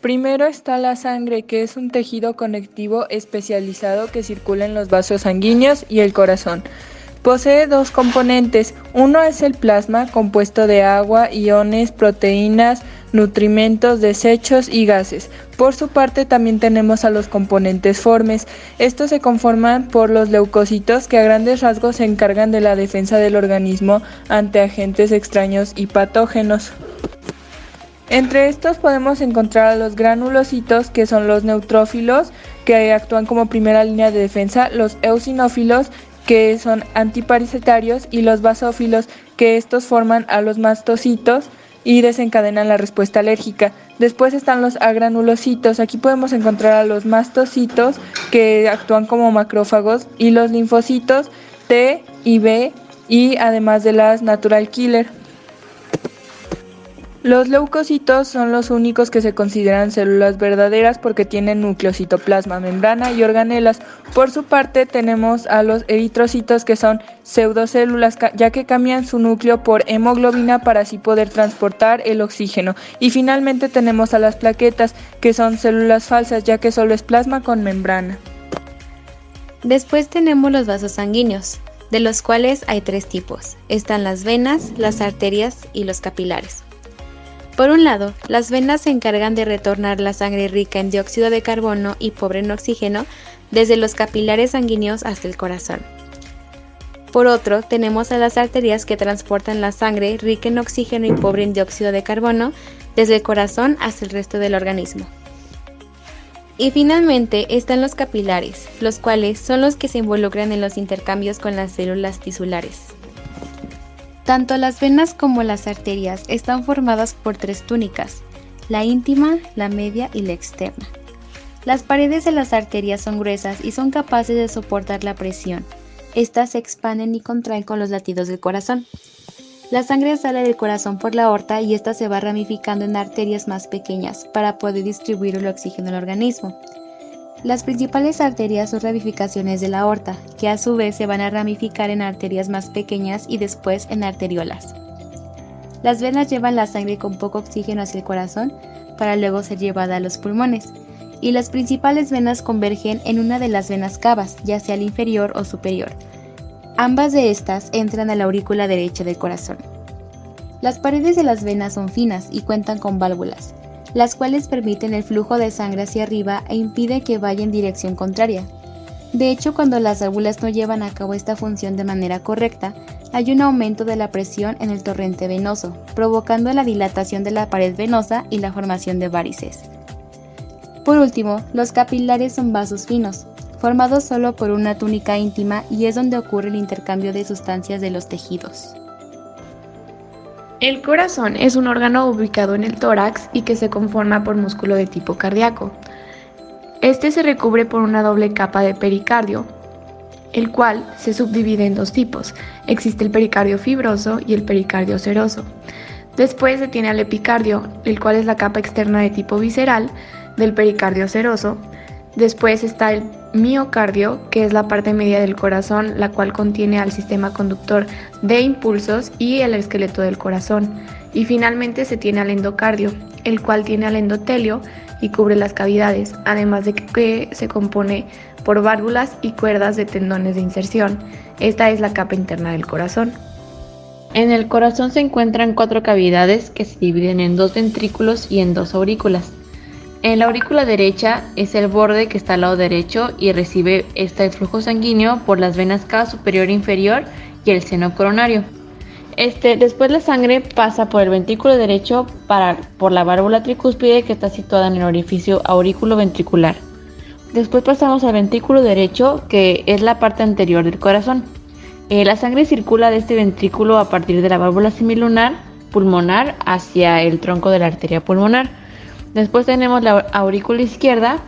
Primero está la sangre, que es un tejido conectivo especializado que circula en los vasos sanguíneos y el corazón. Posee dos componentes. Uno es el plasma, compuesto de agua, iones, proteínas, nutrimentos, desechos y gases. Por su parte también tenemos a los componentes formes. Estos se conforman por los leucocitos, que a grandes rasgos se encargan de la defensa del organismo ante agentes extraños y patógenos. Entre estos podemos encontrar a los granulocitos, que son los neutrófilos, que actúan como primera línea de defensa, los eosinófilos, que son antiparasitarios, y los basófilos, que estos forman a los mastocitos y desencadenan la respuesta alérgica. Después están los agranulocitos. Aquí podemos encontrar a los mastocitos, que actúan como macrófagos, y los linfocitos T y B, y además de las natural killer. Los leucocitos son los únicos que se consideran células verdaderas porque tienen núcleo, citoplasma, membrana y organelas. Por su parte tenemos a los eritrocitos, que son pseudocélulas, ya que cambian su núcleo por hemoglobina para así poder transportar el oxígeno. Y finalmente tenemos a las plaquetas, que son células falsas, ya que solo es plasma con membrana. Después tenemos los vasos sanguíneos, de los cuales hay tres tipos. Están las venas, las arterias y los capilares. Por un lado, las venas se encargan de retornar la sangre rica en dióxido de carbono y pobre en oxígeno desde los capilares sanguíneos hasta el corazón. Por otro, tenemos a las arterias, que transportan la sangre rica en oxígeno y pobre en dióxido de carbono desde el corazón hasta el resto del organismo. Y finalmente están los capilares, los cuales son los que se involucran en los intercambios con las células tisulares. Tanto las venas como las arterias están formadas por tres túnicas: la íntima, la media y la externa. Las paredes de las arterias son gruesas y son capaces de soportar la presión. Estas se expanden y contraen con los latidos del corazón. La sangre sale del corazón por la aorta y esta se va ramificando en arterias más pequeñas para poder distribuir el oxígeno al organismo. Las principales arterias son ramificaciones de la aorta, que a su vez se van a ramificar en arterias más pequeñas y después en arteriolas. Las venas llevan la sangre con poco oxígeno hacia el corazón para luego ser llevada a los pulmones, y las principales venas convergen en una de las venas cavas, ya sea la inferior o superior. Ambas de estas entran a la aurícula derecha del corazón. Las paredes de las venas son finas y cuentan con válvulas, las cuales permiten el flujo de sangre hacia arriba e impiden que vaya en dirección contraria. De hecho, cuando las válvulas no llevan a cabo esta función de manera correcta, hay un aumento de la presión en el torrente venoso, provocando la dilatación de la pared venosa y la formación de varices. Por último, los capilares son vasos finos, formados solo por una túnica íntima, y es donde ocurre el intercambio de sustancias de los tejidos. El corazón es un órgano ubicado en el tórax y que se conforma por músculo de tipo cardíaco. Este se recubre por una doble capa de pericardio, el cual se subdivide en dos tipos. Existe el pericardio fibroso y el pericardio seroso. Después se tiene al epicardio, el cual es la capa externa de tipo visceral del pericardio seroso. Después está el miocardio, que es la parte media del corazón, la cual contiene al sistema conductor de impulsos y el esqueleto del corazón. Y finalmente se tiene al endocardio, el cual tiene al endotelio y cubre las cavidades, además de que se compone por válvulas y cuerdas de tendones de inserción. Esta es la capa interna del corazón. En el corazón se encuentran 4 cavidades que se dividen en 2 ventrículos y en 2 aurículas. En la aurícula derecha es el borde que está al lado derecho y recibe este flujo sanguíneo por las venas cava superior e inferior y el seno coronario. Después la sangre pasa por el ventrículo derecho por la válvula tricúspide, que está situada en el orificio auriculoventricular. Después pasamos al ventrículo derecho, que es la parte anterior del corazón. La sangre circula de este ventrículo a partir de la válvula semilunar pulmonar hacia el tronco de la arteria pulmonar. Después tenemos la aurícula izquierda,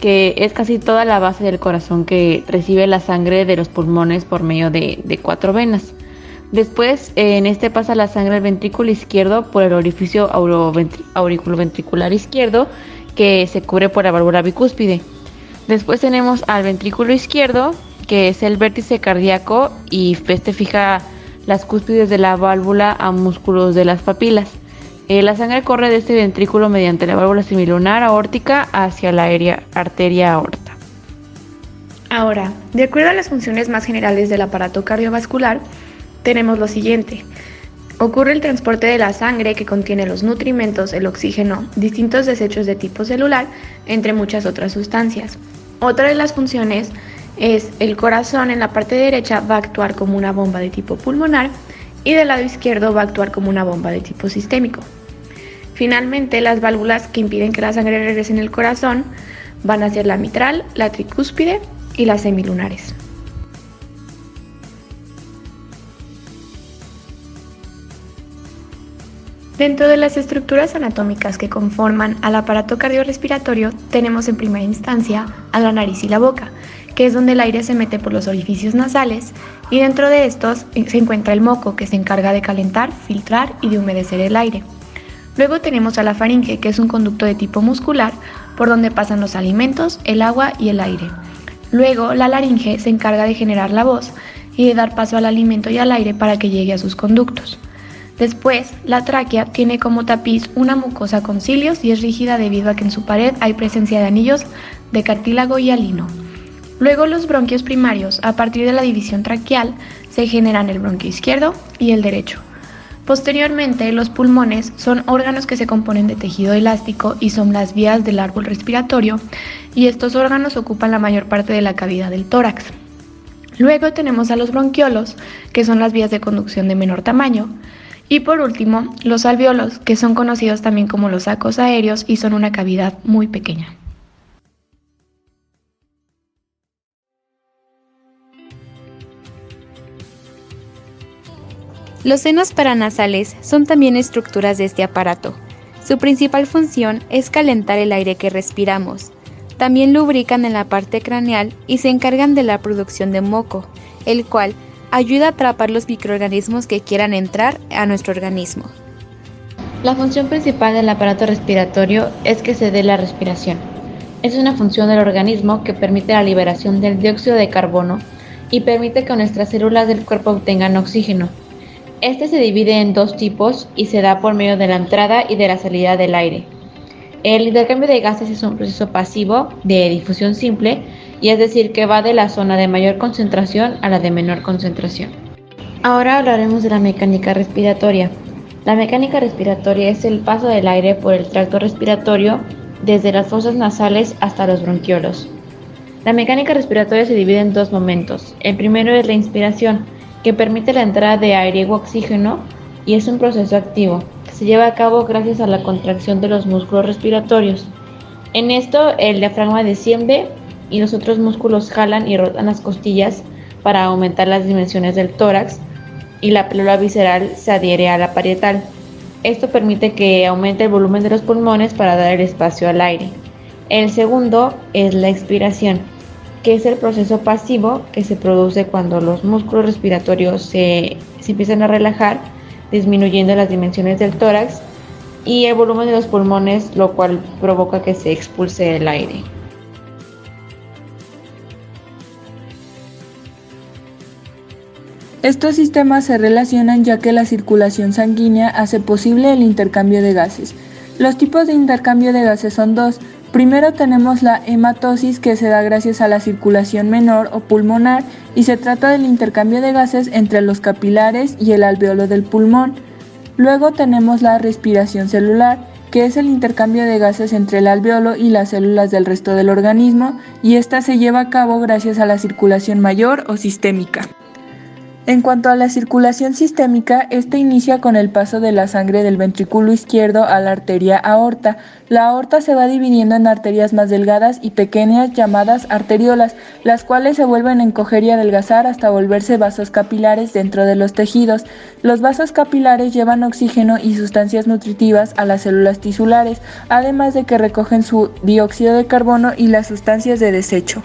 que es casi toda la base del corazón, que recibe la sangre de los pulmones por medio de 4 venas. Después pasa la sangre al ventrículo izquierdo por el orificio auriculoventricular izquierdo, que se cubre por la válvula bicúspide. Después tenemos al ventrículo izquierdo, que es el vértice cardíaco, y este fija las cúspides de la válvula a músculos de las papilas. La sangre corre de este ventrículo mediante la válvula semilunar aórtica hacia la arteria aorta. Ahora, de acuerdo a las funciones más generales del aparato cardiovascular, tenemos lo siguiente. Ocurre el transporte de la sangre que contiene los nutrimentos, el oxígeno, distintos desechos de tipo celular, entre muchas otras sustancias. Otra de las funciones es el corazón en la parte derecha va a actuar como una bomba de tipo pulmonar y del lado izquierdo va a actuar como una bomba de tipo sistémico. Finalmente, las válvulas que impiden que la sangre regrese en el corazón van a ser la mitral, la tricúspide y las semilunares. Dentro de las estructuras anatómicas que conforman al aparato cardiorrespiratorio, tenemos en primera instancia a la nariz y la boca, que es donde el aire se mete por los orificios nasales, y dentro de estos se encuentra el moco, que se encarga de calentar, filtrar y de humedecer el aire. Luego tenemos a la faringe, que es un conducto de tipo muscular por donde pasan los alimentos, el agua y el aire. Luego la laringe se encarga de generar la voz y de dar paso al alimento y al aire para que llegue a sus conductos. Después, la tráquea tiene como tapiz una mucosa con cilios y es rígida debido a que en su pared hay presencia de anillos de cartílago y hialino. Luego los bronquios primarios, a partir de la división traqueal, se generan el bronquio izquierdo y el derecho. Posteriormente, los pulmones son órganos que se componen de tejido elástico y son las vías del árbol respiratorio, y estos órganos ocupan la mayor parte de la cavidad del tórax. Luego tenemos a los bronquiolos, que son las vías de conducción de menor tamaño. Y por último, los alvéolos, que son conocidos también como los sacos aéreos y son una cavidad muy pequeña. Los senos paranasales son también estructuras de este aparato. Su principal función es calentar el aire que respiramos. También lubrican en la parte craneal y se encargan de la producción de moco, el cual ayuda a atrapar los microorganismos que quieran entrar a nuestro organismo. La función principal del aparato respiratorio es que se dé la respiración. Es una función del organismo que permite la liberación del dióxido de carbono y permite que nuestras células del cuerpo obtengan oxígeno. Este se divide en dos tipos y se da por medio de la entrada y de la salida del aire. El intercambio de gases es un proceso pasivo de difusión simple, y es decir que va de la zona de mayor concentración a la de menor concentración. Ahora hablaremos de la mecánica respiratoria. La mecánica respiratoria es el paso del aire por el tracto respiratorio desde las fosas nasales hasta los bronquiolos. La mecánica respiratoria se divide en dos momentos. El primero es la inspiración, que permite la entrada de aire u oxígeno y es un proceso activo que se lleva a cabo gracias a la contracción de los músculos respiratorios. En esto el diafragma desciende y los otros músculos jalan y rotan las costillas para aumentar las dimensiones del tórax y la pleura visceral se adhiere a la parietal. Esto permite que aumente el volumen de los pulmones para dar el espacio al aire. El segundo es la expiración, que es el proceso pasivo que se produce cuando los músculos respiratorios se empiezan a relajar, disminuyendo las dimensiones del tórax y el volumen de los pulmones, lo cual provoca que se expulse el aire. Estos sistemas se relacionan ya que la circulación sanguínea hace posible el intercambio de gases. Los tipos de intercambio de gases son dos. Primero tenemos la hematosis, que se da gracias a la circulación menor o pulmonar y se trata del intercambio de gases entre los capilares y el alveolo del pulmón. Luego tenemos la respiración celular, que es el intercambio de gases entre el alveolo y las células del resto del organismo, y esta se lleva a cabo gracias a la circulación mayor o sistémica. En cuanto a la circulación sistémica, esta inicia con el paso de la sangre del ventrículo izquierdo a la arteria aorta. La aorta se va dividiendo en arterias más delgadas y pequeñas llamadas arteriolas, las cuales se vuelven a encoger y adelgazar hasta volverse vasos capilares dentro de los tejidos. Los vasos capilares llevan oxígeno y sustancias nutritivas a las células tisulares, además de que recogen su dióxido de carbono y las sustancias de desecho.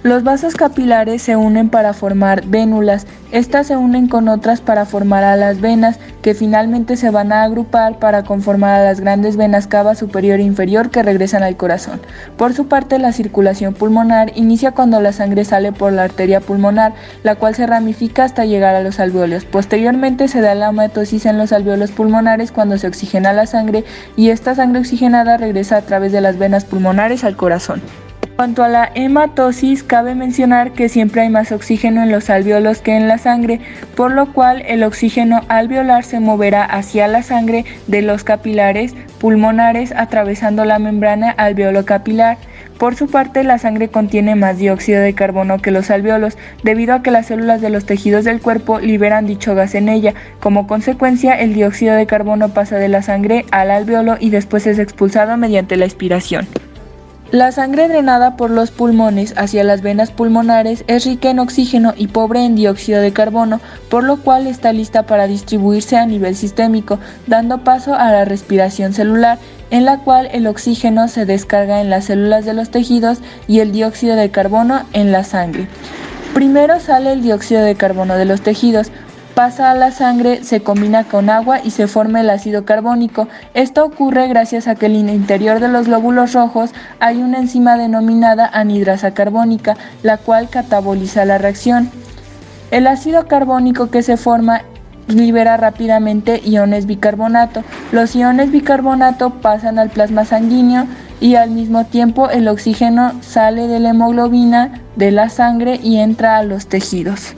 Los vasos capilares se unen para formar vénulas. Estas se unen con otras para formar a las venas, que finalmente se van a agrupar para conformar a las grandes venas cava superior e inferior que regresan al corazón. Por su parte, la circulación pulmonar inicia cuando la sangre sale por la arteria pulmonar, la cual se ramifica hasta llegar a los alvéolos. Posteriormente se da la hematosis en los alvéolos pulmonares cuando se oxigena la sangre y esta sangre oxigenada regresa a través de las venas pulmonares al corazón. En cuanto a la hematosis, cabe mencionar que siempre hay más oxígeno en los alvéolos que en la sangre, por lo cual el oxígeno alveolar se moverá hacia la sangre de los capilares pulmonares atravesando la membrana alveolo-capilar. Por su parte, la sangre contiene más dióxido de carbono que los alvéolos, debido a que las células de los tejidos del cuerpo liberan dicho gas en ella. Como consecuencia, el dióxido de carbono pasa de la sangre al alvéolo y después es expulsado mediante la expiración. La sangre drenada por los pulmones hacia las venas pulmonares es rica en oxígeno y pobre en dióxido de carbono, por lo cual está lista para distribuirse a nivel sistémico, dando paso a la respiración celular, en la cual el oxígeno se descarga en las células de los tejidos y el dióxido de carbono en la sangre. Primero sale el dióxido de carbono de los tejidos, pasa a la sangre, se combina con agua y se forma el ácido carbónico. Esto ocurre gracias a que en el interior de los glóbulos rojos hay una enzima denominada anhidrasa carbónica, la cual cataboliza la reacción. El ácido carbónico que se forma libera rápidamente iones bicarbonato. Los iones bicarbonato pasan al plasma sanguíneo y al mismo tiempo el oxígeno sale de la hemoglobina de la sangre y entra a los tejidos.